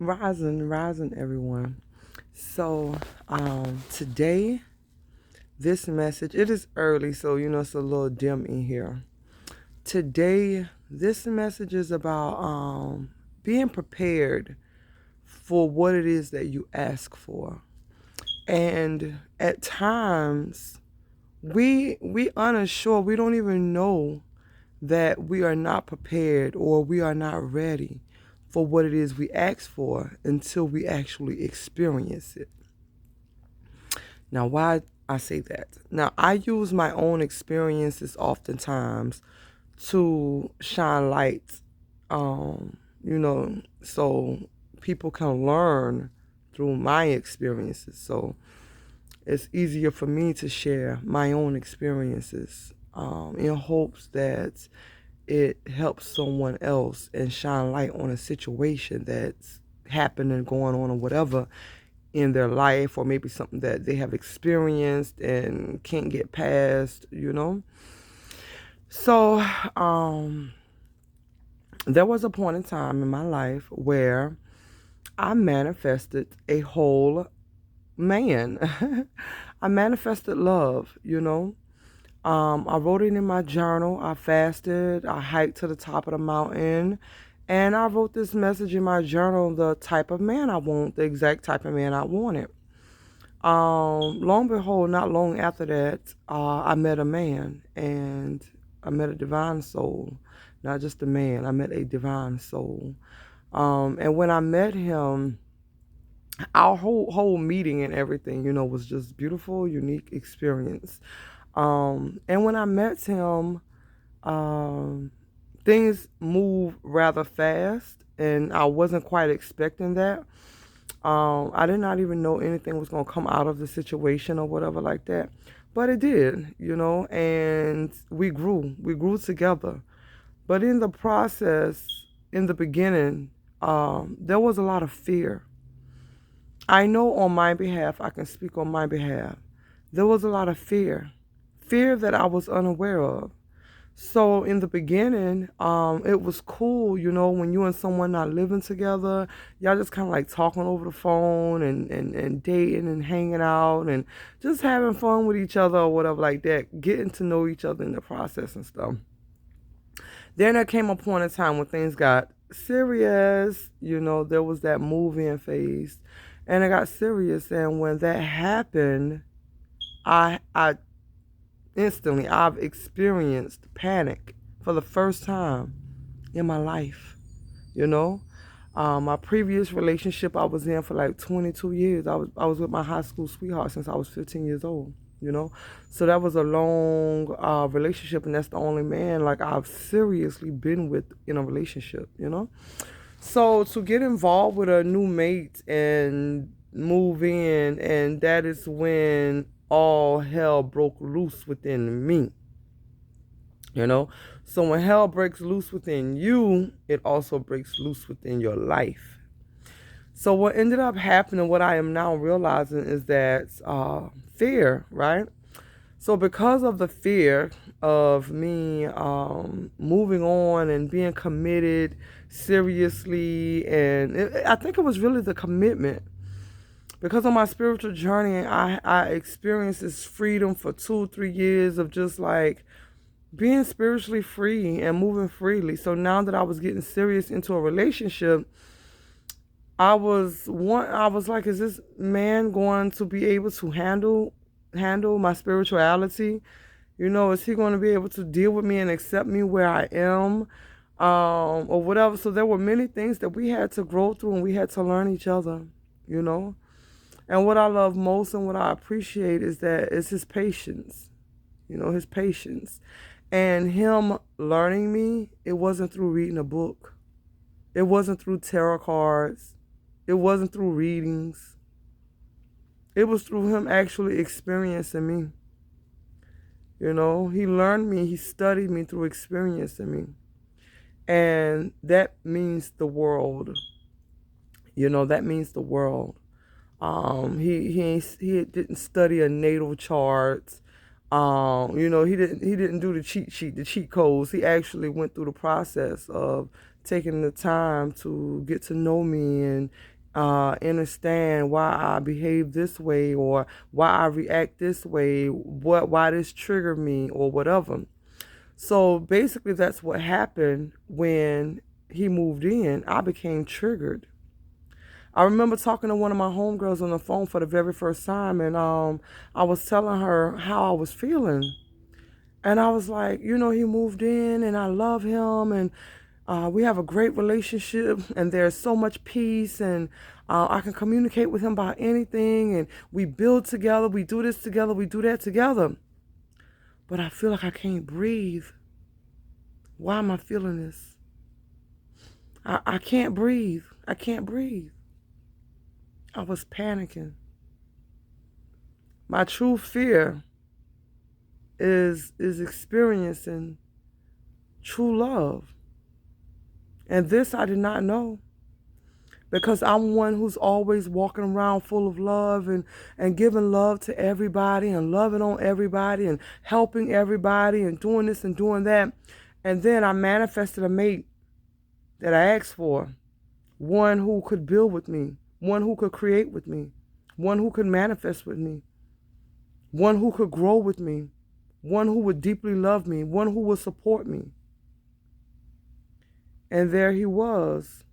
Rising, everyone. So, today, this message, it is early, so it's a little dim in here. Today, this message is about being prepared for what it is that you ask for. And at times, we unsure, we don't even know that we are not prepared or we are not ready for what it is we ask for until we actually experience it. Now, why I say that? Now, I use my own experiences oftentimes to shine light, so people can learn through my experiences. So it's easier for me to share my own experiences in hopes that it helps someone else and shine light on a situation that's happening, going on, or whatever in their life, or maybe something that they have experienced and can't get past. So, there was a point in time in my life where I manifested a whole man. I manifested love. I wrote it in my journal. I fasted. I hiked to the top of the mountain. And I wrote this message in my journal, the type of man I want, the exact type of man I wanted. Long and behold, not long after that, I met a man, and I met a divine soul. Not just a man, I met a divine soul. And when I met him, our whole meeting and everything, was just beautiful, unique experience. And when I met him, um, things moved rather fast, and I wasn't quite expecting that. I did not even know anything was going to come out of the situation or whatever like that. But it did, and we grew together. But in the process, in the beginning, there was a lot of fear. I know on my behalf, I can speak on my behalf. There was a lot of fear that I was unaware of. So in the beginning, it was cool, when you and someone not living together, y'all just kind of like talking over the phone and dating and hanging out and just having fun with each other or whatever like that, getting to know each other in the process and stuff. Then there came a point in time when things got serious, there was that move-in phase and it got serious. And when that happened, I instantly I've experienced panic for the first time in my life. You know, my previous relationship I was in for like 22 years. I was with my high school sweetheart since I was 15 years old. So that was a long relationship, and that's the only man like I've seriously been with in a relationship. So to get involved with a new mate and move in, and that is when all hell broke loose within me. You know, so when hell breaks loose within you, it also breaks loose within your life. So what ended up happening, what I am now realizing, is that fear, right? So because of the fear of me moving on and being committed seriously, and I think it was really the commitment. Because on my spiritual journey, I experienced this freedom for 2 3 years of just like being spiritually free and moving freely. So now that I was getting serious into a relationship, I was like, is this man going to be able to handle my spirituality? Is he going to be able to deal with me and accept me where I am? Or whatever. So there were many things that we had to grow through and we had to learn each other, you know? And what I love most and what I appreciate is that it's his patience, his patience. And him learning me, it wasn't through reading a book. It wasn't through tarot cards. It wasn't through readings. It was through him actually experiencing me. He learned me, he studied me through experiencing me. And that means the world. That means the world. He didn't study a natal chart. He didn't do the cheat sheet, the cheat codes. He actually went through the process of taking the time to get to know me and understand why I behave this way or why I react this way, why this triggered me or whatever. So basically, that's what happened when he moved in. I became triggered. I remember talking to one of my homegirls on the phone for the very first time, and I was telling her how I was feeling. And I was like, he moved in, and I love him, and we have a great relationship, and there's so much peace, and I can communicate with him about anything, and we build together, we do this together, we do that together. But I feel like I can't breathe. Why am I feeling this? I can't breathe. I can't breathe. I was panicking. My true fear is experiencing true love. And this I did not know, because I'm one who's always walking around full of love and giving love to everybody and loving on everybody and helping everybody and doing this and doing that. And then I manifested a mate that I asked for, one who could build with me, one who could create with me, one who could manifest with me, one who could grow with me, one who would deeply love me, one who would support me. And there he was.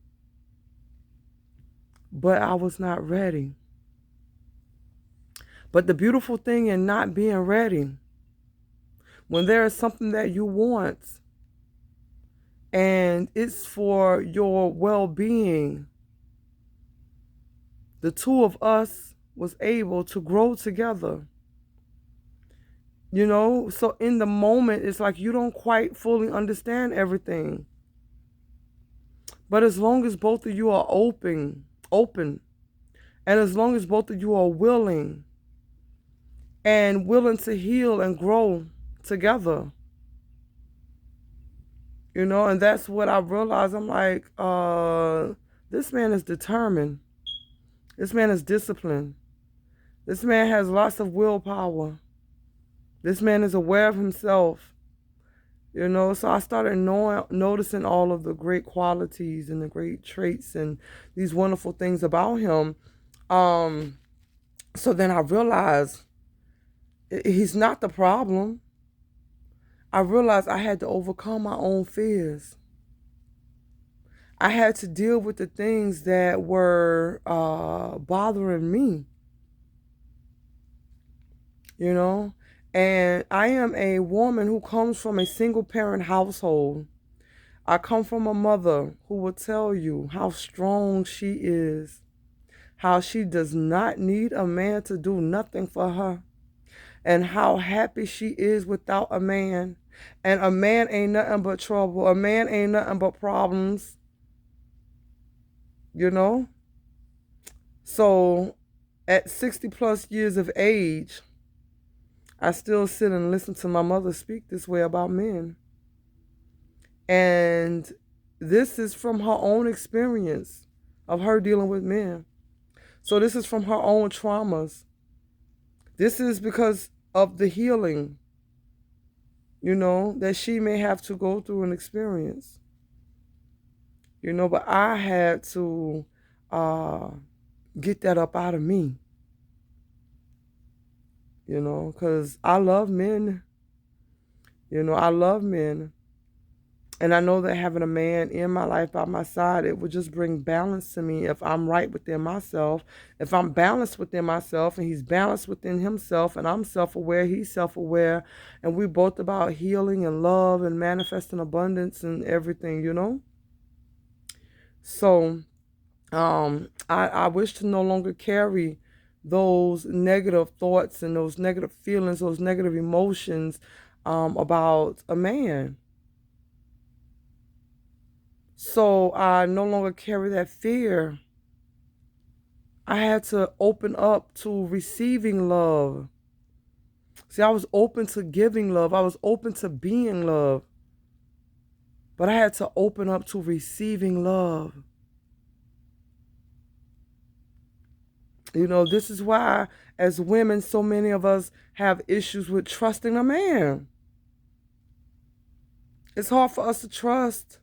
But I was not ready. But the beautiful thing in not being ready, when there is something that you want and it's for your well-being, the two of us was able to grow together. So in the moment, it's like you don't quite fully understand everything. But as long as both of you are open, and as long as both of you are willing to heal and grow together, and that's what I realized. I'm like, this man is determined. This man is disciplined. This man has lots of willpower. This man is aware of himself. So I started noticing all of the great qualities and the great traits and these wonderful things about him. So then I realized he's not the problem. I realized I had to overcome my own fears. I had to deal with the things that were bothering me. And I am a woman who comes from a single parent household. I come from a mother who will tell you how strong she is, how she does not need a man to do nothing for her, and how happy she is without a man. And a man ain't nothing but trouble. A man ain't nothing but problems. So at 60 plus years of age, I still sit and listen to my mother speak this way about men. And this is from her own experience of her dealing with men. So this is from her own traumas. This is because of the healing, that she may have to go through and experience. But I had to get that up out of me. Because I love men. I love men. And I know that having a man in my life by my side, it would just bring balance to me if I'm right within myself. If I'm balanced within myself and he's balanced within himself and I'm self-aware, he's self-aware, and we're both about healing and love and manifesting abundance and everything, So I wish to no longer carry those negative thoughts and those negative feelings, those negative emotions about a man. So I no longer carry that fear. I had to open up to receiving love. See, I was open to giving love. I was open to being love. But I had to open up to receiving love. This is why, as women, so many of us have issues with trusting a man. It's hard for us to trust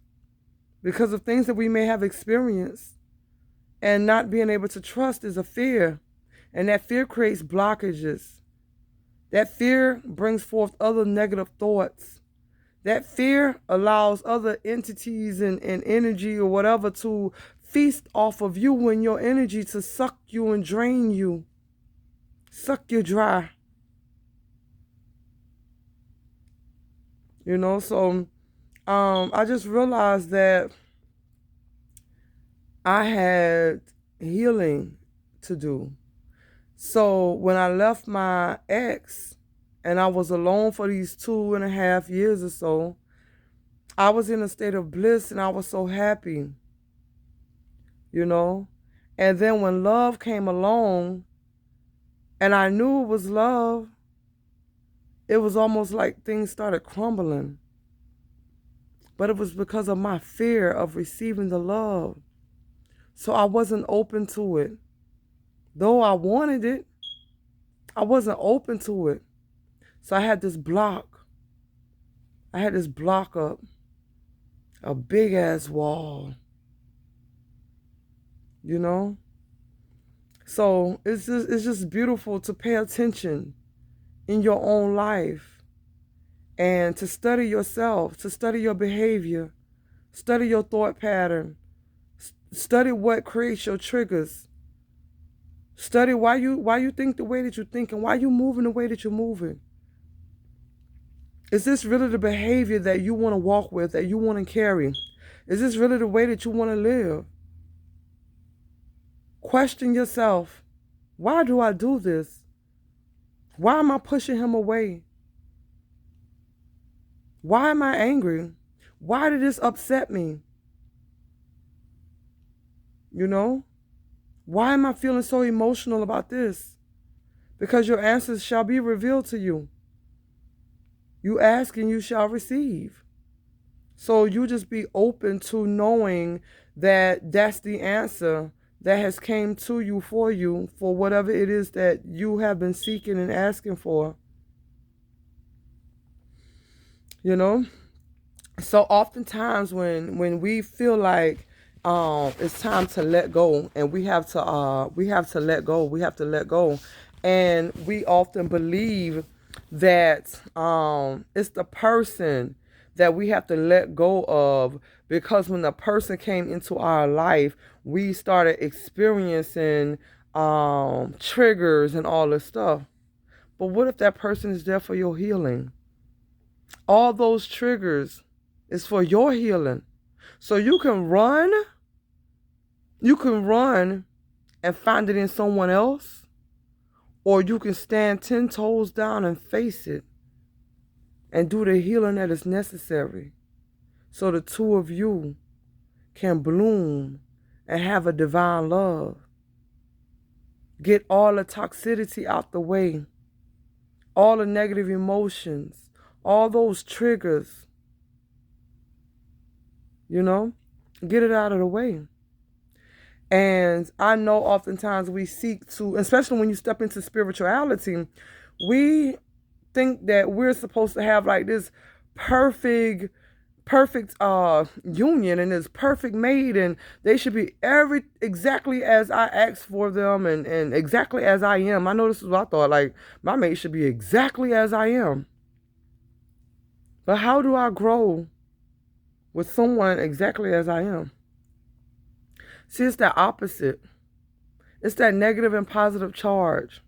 because of things that we may have experienced. And not being able to trust is a fear. And that fear creates blockages. That fear brings forth other negative thoughts. That fear allows other entities and energy or whatever to feast off of you and your energy, to suck you and drain you, suck you dry. So I just realized that I had healing to do. So when I left my ex and I was alone for these 2.5 years or so, I was in a state of bliss and I was so happy, And then when love came along and I knew it was love, it was almost like things started crumbling. But it was because of my fear of receiving the love. So I wasn't open to it. Though I wanted it, I wasn't open to it. So I had this block. I had this block up, a big ass wall, So it's just beautiful to pay attention in your own life and to study yourself, to study your behavior, study your thought pattern, study what creates your triggers. Study why you think the way that you think and why you moving the way that you're moving. Is this really the behavior that you want to walk with, that you want to carry? Is this really the way that you want to live? Question yourself. Why do I do this? Why am I pushing him away? Why am I angry? Why did this upset me? Why am I feeling so emotional about this? Because your answers shall be revealed to you. You ask and you shall receive. So you just be open to knowing that that's the answer that has came to you for whatever it is that you have been seeking and asking for. So oftentimes when we feel like it's time to let go, and we have to let go, and we often believe that it's the person that we have to let go of, because when the person came into our life, we started experiencing triggers and all this stuff. But what if that person is there for your healing? All those triggers is for your healing. So you can run and find it in someone else, or you can stand 10 toes down and face it and do the healing that is necessary, so the two of you can bloom and have a divine love. Get all the toxicity out the way, all the negative emotions, all those triggers, get it out of the way. And I know oftentimes we seek to, especially when you step into spirituality, we think that we're supposed to have like this perfect union and this perfect mate, and they should be exactly as I asked for them and exactly as I am. I know this is what I thought, like my mate should be exactly as I am. But how do I grow with someone exactly as I am? See, it's that opposite. It's that negative and positive charge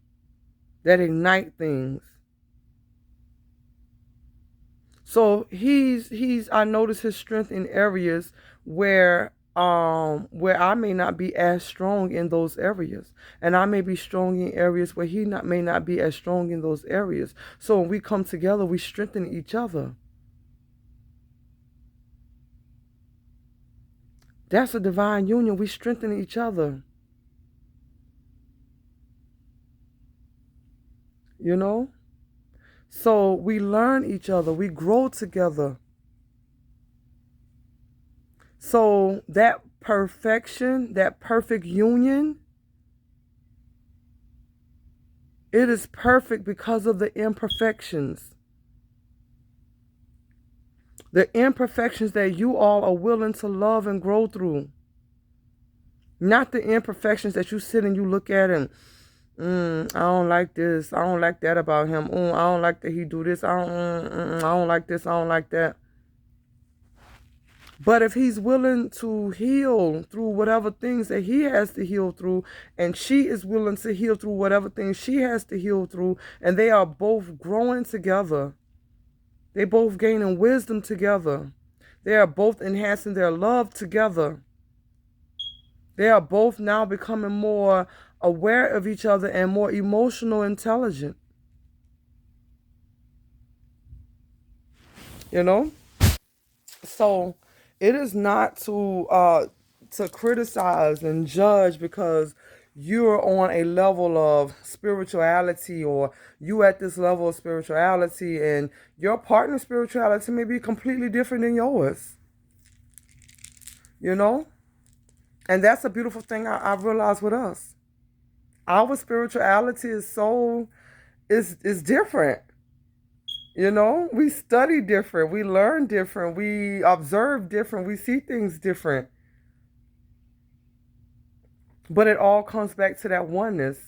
that ignite things. So I notice his strength in areas where I may not be as strong in those areas, and I may be strong in areas where he may not be as strong in those areas. So when we come together, we strengthen each other. That's a divine union. We strengthen each other. So we learn each other. We grow together. So that perfection, that perfect union, it is perfect because of the imperfections. The imperfections that you all are willing to love and grow through. Not the imperfections that you sit and you look at and, I don't like this. I don't like that about him. I don't like that he do this. I don't like this. I don't like that. But if he's willing to heal through whatever things that he has to heal through, and she is willing to heal through whatever things she has to heal through, and they are both growing together, they both gaining wisdom together, they are both enhancing their love together, they are both now becoming more aware of each other and more emotional intelligent. You know? So it is not to criticize and judge because you're on a level of spirituality, or you at this level of spirituality, and your partner's spirituality may be completely different than yours. You know? And that's a beautiful thing I realized with us. Our spirituality is different. You know, we study different, we learn different, we observe different, we see things different. But it all comes back to that oneness.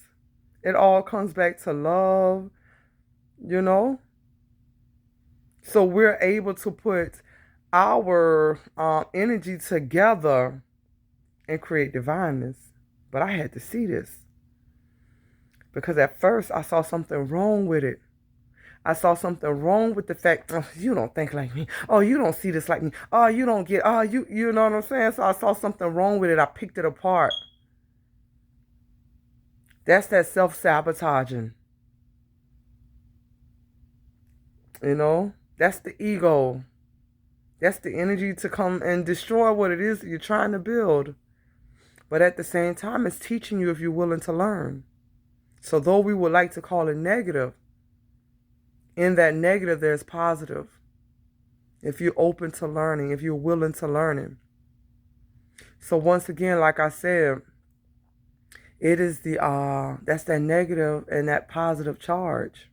It all comes back to love, you know? So we're able to put our energy together and create divineness. But I had to see this. Because at first I saw something wrong with it. I saw something wrong with the fact, oh, you don't think like me. Oh, you don't see this like me. Oh, you don't get, oh, you know what I'm saying? So I saw something wrong with it. I picked it apart. That's that self-sabotaging. You know? That's the ego. That's the energy to come and destroy what it is that you're trying to build. But at the same time, it's teaching you if you're willing to learn. So though we would like to call it negative, in that negative, there's positive. If you're open to learning, if you're willing to learning. So once again, like I said, it is that's that negative and that positive charge.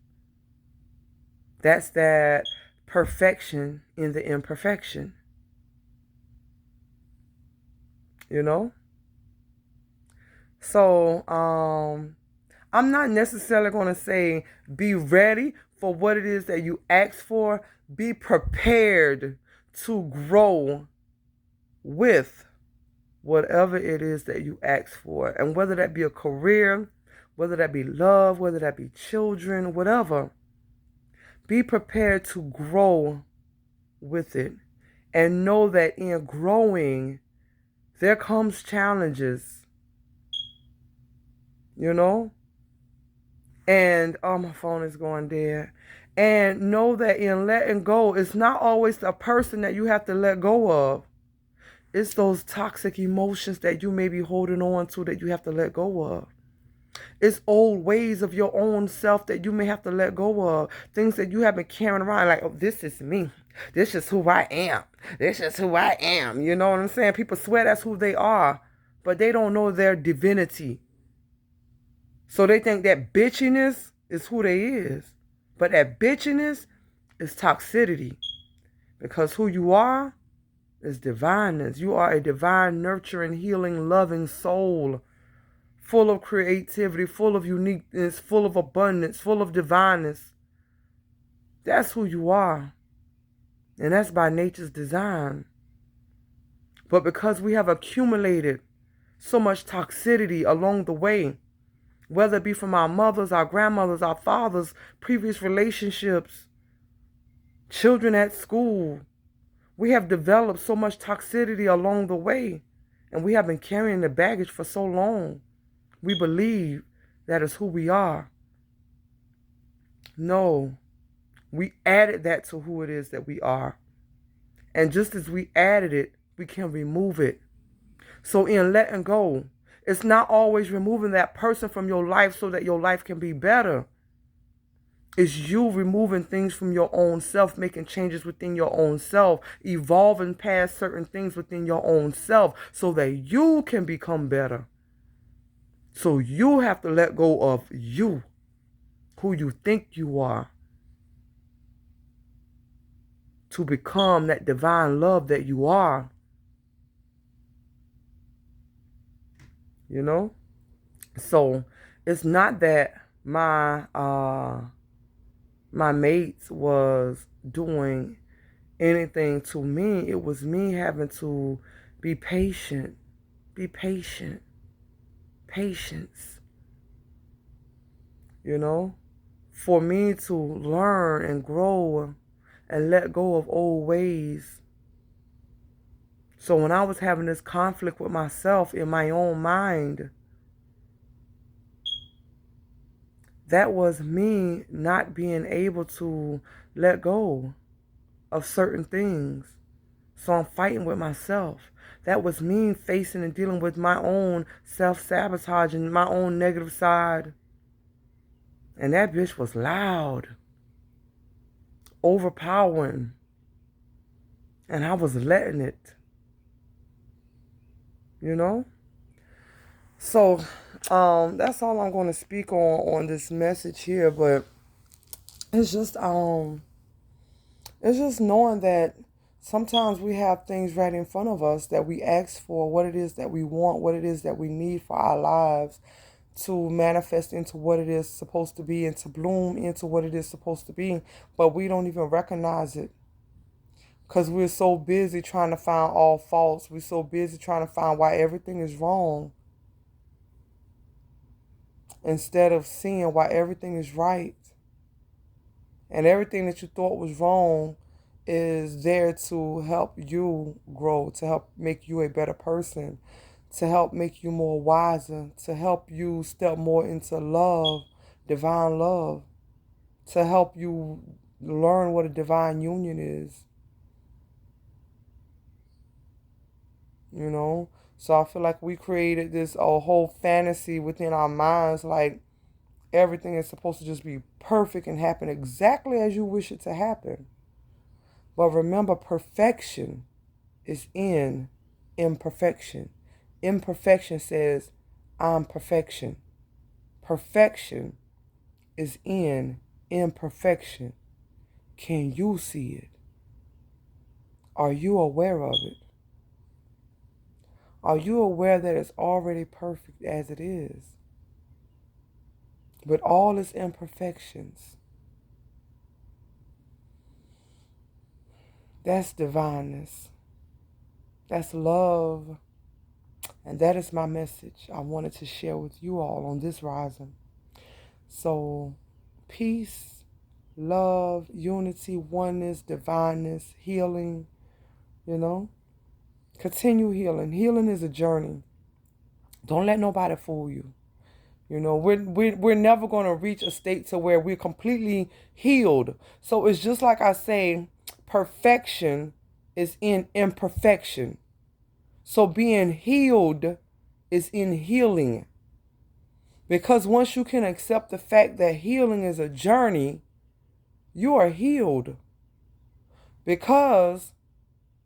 That's that perfection in the imperfection. You know? So, I'm not necessarily going to say be ready for what it is that you ask for. Be prepared to grow with whatever it is that you ask for. And whether that be a career, whether that be love, whether that be children, whatever. Be prepared to grow with it. And know that in growing, there comes challenges. You know? And, oh, my phone is going dead. And know that in letting go, it's not always the person that you have to let go of. It's those toxic emotions that you may be holding on to that you have to let go of. It's old ways of your own self that you may have to let go of. Things that you have been carrying around like, oh, this is me. This is who I am. This is who I am. You know what I'm saying? People swear that's who they are, but they don't know their divinity. So they think that bitchiness is who they is. But that bitchiness is toxicity. Because who you are is divineness. You are a divine, nurturing, healing, loving soul. Full of creativity, full of uniqueness, full of abundance, full of divineness. That's who you are. And that's by nature's design. But because we have accumulated so much toxicity along the way, whether it be from our mothers, our grandmothers, our fathers, previous relationships, children at school, we have developed so much toxicity along the way. And we have been carrying the baggage for so long. We believe that is who we are. No, we added that to who it is that we are. And just as we added it, we can remove it. So in letting go, it's not always removing that person from your life so that your life can be better. It's you removing things from your own self, making changes within your own self, evolving past certain things within your own self so that you can become better. So you have to let go of you, who you think you are. to become that divine love that you are, you know? So it's not that my mates was doing anything to me. It was me having to be patient. Be patient. Patience. You know? For me to learn and grow and let go of old ways. So when I was having this conflict with myself in my own mind, that was me not being able to let go of certain things. So I'm fighting with myself. That was me facing and dealing with my own self-sabotage and my own negative side. And that bitch was loud, overpowering. And I was letting it, you know? So that's all I'm going to speak on this message here. But it's just knowing that sometimes we have things right in front of us that we ask for, what it is that we want, what it is that we need for our lives to manifest into what it is supposed to be and to bloom into what it is supposed to be. But we don't even recognize it because we're so busy trying to find all faults. We're so busy trying to find why everything is wrong instead of seeing why everything is right. And everything that you thought was wrong is there to help you grow, to help make you a better person, to help make you more wiser, to help you step more into love, divine love, to help you learn what a divine union is. You know? So I feel like we created this whole fantasy within our minds, like everything is supposed to just be perfect and happen exactly as you wish it to happen. But remember, perfection is in imperfection. Imperfection says, I'm perfection. Perfection is in imperfection. Can you see it? Are you aware of it? Are you aware that it's already perfect as it is? With all its imperfections. That's divineness. That's love. And that is my message I wanted to share with you all on this rising. So, peace, love, unity, oneness, divineness, healing, you know. Continue healing. Healing is a journey. Don't let nobody fool you. You know, we're never going to reach a state to where we're completely healed. So it's just like I say, perfection is in imperfection. So being healed is in healing. Because once you can accept the fact that healing is a journey, you are healed. Because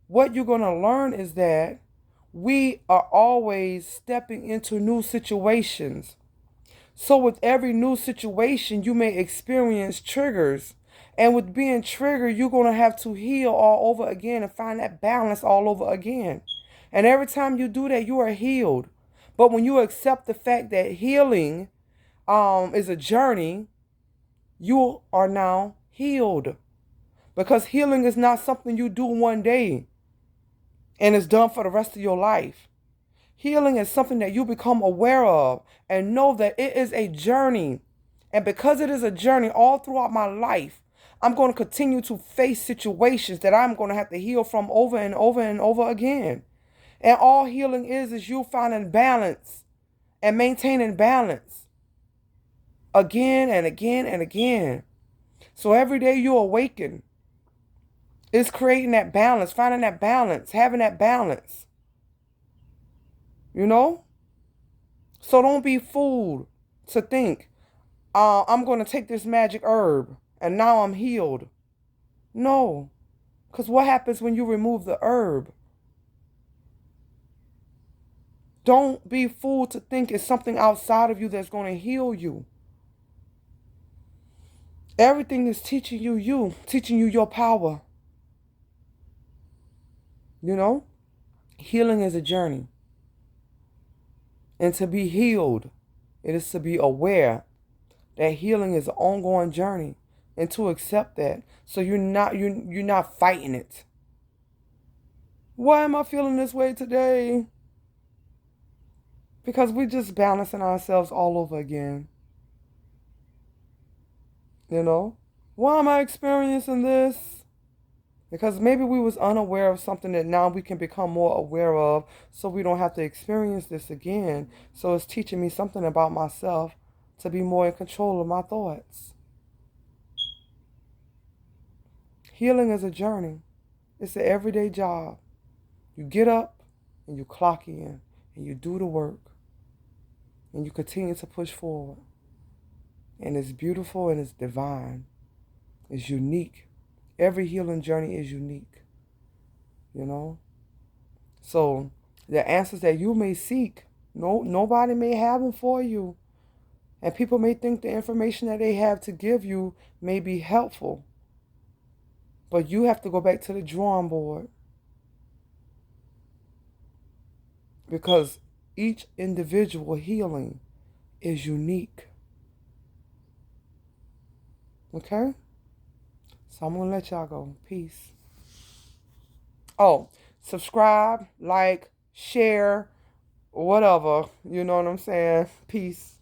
what you're going to learn is that we are always stepping into new situations. So with every new situation, you may experience triggers. And with being triggered, you're going to have to heal all over again and find that balance all over again. And every time you do that, you are healed. But when you accept the fact that healing is a journey, you are now healed. Because healing is not something you do one day and it's done for the rest of your life. Healing is something that you become aware of and know that it is a journey. And because it is a journey all throughout my life, I'm going to continue to face situations that I'm going to have to heal from over and over and over again. And all healing is you finding balance and maintaining balance again and again and again. So every day you awaken, it's creating that balance, finding that balance, having that balance. You know? So don't be fooled to think, I'm going to take this magic herb and now I'm healed. No. Because what happens when you remove the herb? Don't be fooled to think it's something outside of you that's going to heal you. Everything is teaching you your power. You know, healing is a journey. And to be healed, it is to be aware that healing is an ongoing journey, and to accept that. So you're not fighting it. Why am I feeling this way today? Because we're just balancing ourselves all over again. You know? Why am I experiencing this? Because maybe we was unaware of something that now we can become more aware of, so we don't have to experience this again. So it's teaching me something about myself to be more in control of my thoughts. Healing is a journey. It's an everyday job. You get up and you clock in and you do the work and you continue to push forward. And it's beautiful and it's divine. It's unique. Every healing journey is unique. You know? So the answers that you may seek, nobody may have them for you. And people may think the information that they have to give you may be helpful. But you have to go back to the drawing board. Because each individual healing is unique. Okay? So I'm going to let y'all go. Peace. Oh, subscribe, like, share, whatever. You know what I'm saying? Peace.